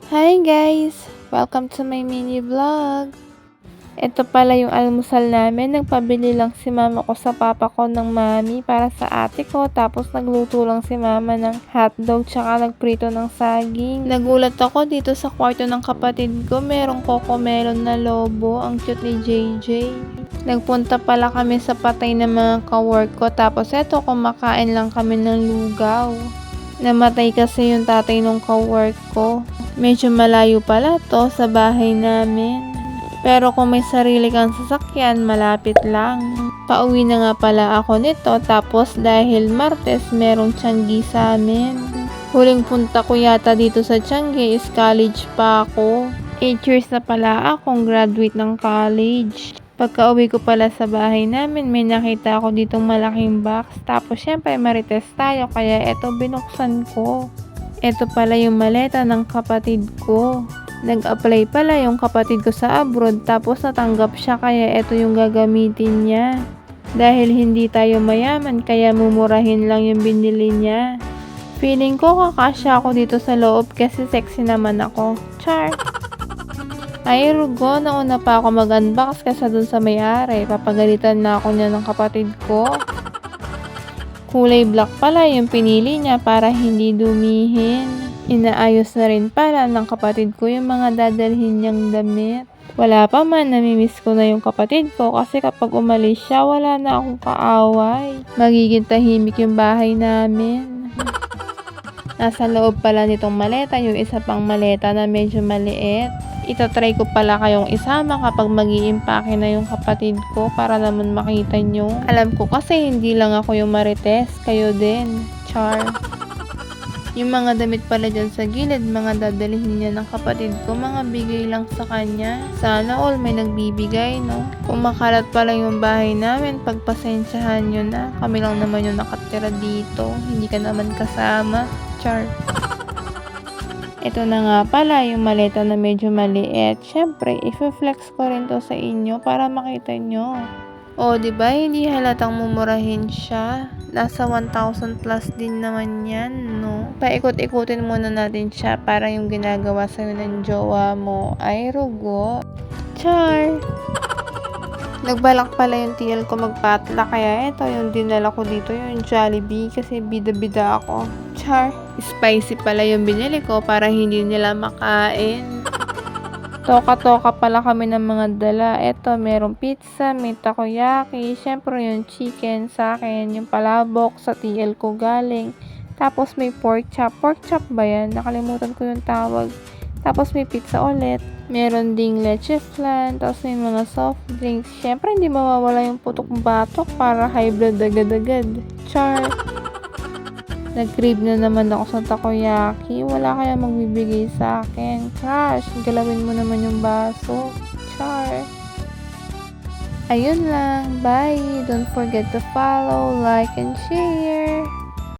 Hi guys! Welcome to my mini vlog. Ito pala yung almusal namin. Nagpabili lang si mama ko sa papa ko ng mami para sa ate ko. Tapos nagluto lang si mama ng hotdog tsaka nagprito ng saging. Nagulat ako dito sa kwarto ng kapatid ko. Merong cocomelon na lobo. Ang cute ni JJ. Nagpunta pala kami sa patay ng mga kawork ko. Tapos eto, kumakain lang kami ng lugaw. Namatay kasi yung tatay nung kawork ko. Medyo malayo pala to sa bahay namin. Pero kung may sarili kang sasakyan, malapit lang. Pauwi na nga pala ako nito, tapos dahil Martes merong Tiangge sa amin. Huling punta ko yata dito sa Tiangge is college pa ako. 8 years na pala akong graduate ng college. Pagka-uwi ko pala sa bahay namin, may nakita ako ditong malaking box. Tapos syempre marites tayo, kaya eto binuksan ko. Ito pala yung maleta ng kapatid ko. Nag-apply pala yung kapatid ko sa abroad, tapos natanggap siya, kaya ito yung gagamitin niya. Dahil hindi tayo mayaman, kaya mumurahin lang yung binili niya. Feeling ko kakasya ako dito sa loob kasi sexy naman ako. Char! Ay, Rugo, nauna pa ako mag-unbox kaysa dun sa may-ari. Papagalitan na ako niya ng kapatid ko. Kulay black pala yung pinili niya para hindi dumihin. Inaayos na rin pala ng kapatid ko yung mga dadalhin niyang damit. Wala pa man, namimiss ko na yung kapatid ko kasi kapag umalis siya, wala na akong kaaway. Magiging tahimik yung bahay namin. Nasa loob pala nitong maleta yung isa pang maleta na medyo maliit. Itatry ko pala kayong isama kapag mag-iimpake na yung kapatid ko para naman makita nyo. Alam ko kasi hindi lang ako yung marites, kayo din. Char. Yung mga damit pala dyan sa gilid, mga dadalhin niya ng kapatid ko, mga bigay lang sa kanya. Sana all may nagbibigay, no? Kung makalat pala yung bahay namin, pagpasensyahan nyo na. Kami lang naman yung nakatira dito. Hindi ka naman kasama. Char. Ito na nga pala yung maleta na medyo maliit. Syempre, i-flex ko rin to sa inyo para makita nyo. O, diba? Hindi halatang mumurahin siya. Nasa 1,000 plus din naman yan, no? Paikot-ikutin muna natin siya para yung ginagawa sa'yo ng jowa mo ay Rugo. Char! Nagbalak pala yung TL ko magpatla, kaya ito yung dinala ko dito, yung Jollibee, kasi bida-bida ako. Char! Spicy pala yung binili ko para hindi nila makain. Toka-toka pala kami ng mga dala. Ito, merong pizza, may takoyaki, syempre yung chicken sa akin, yung palabok sa TL ko galing. Tapos may pork chop. Pork chop ba yan? Nakalimutan ko yung tawag. Tapos may pizza ulit. Meron ding leche flan. Tapos may mga soft drinks. Syempre hindi mawawala yung putok-batok para high blood agad-agad. Char! Nag-crave na naman ako sa takoyaki. Wala kaya magbibigay sa akin. Crush, galawin mo naman yung baso. Char! Ayun lang. Bye! Don't forget to follow, like, and share!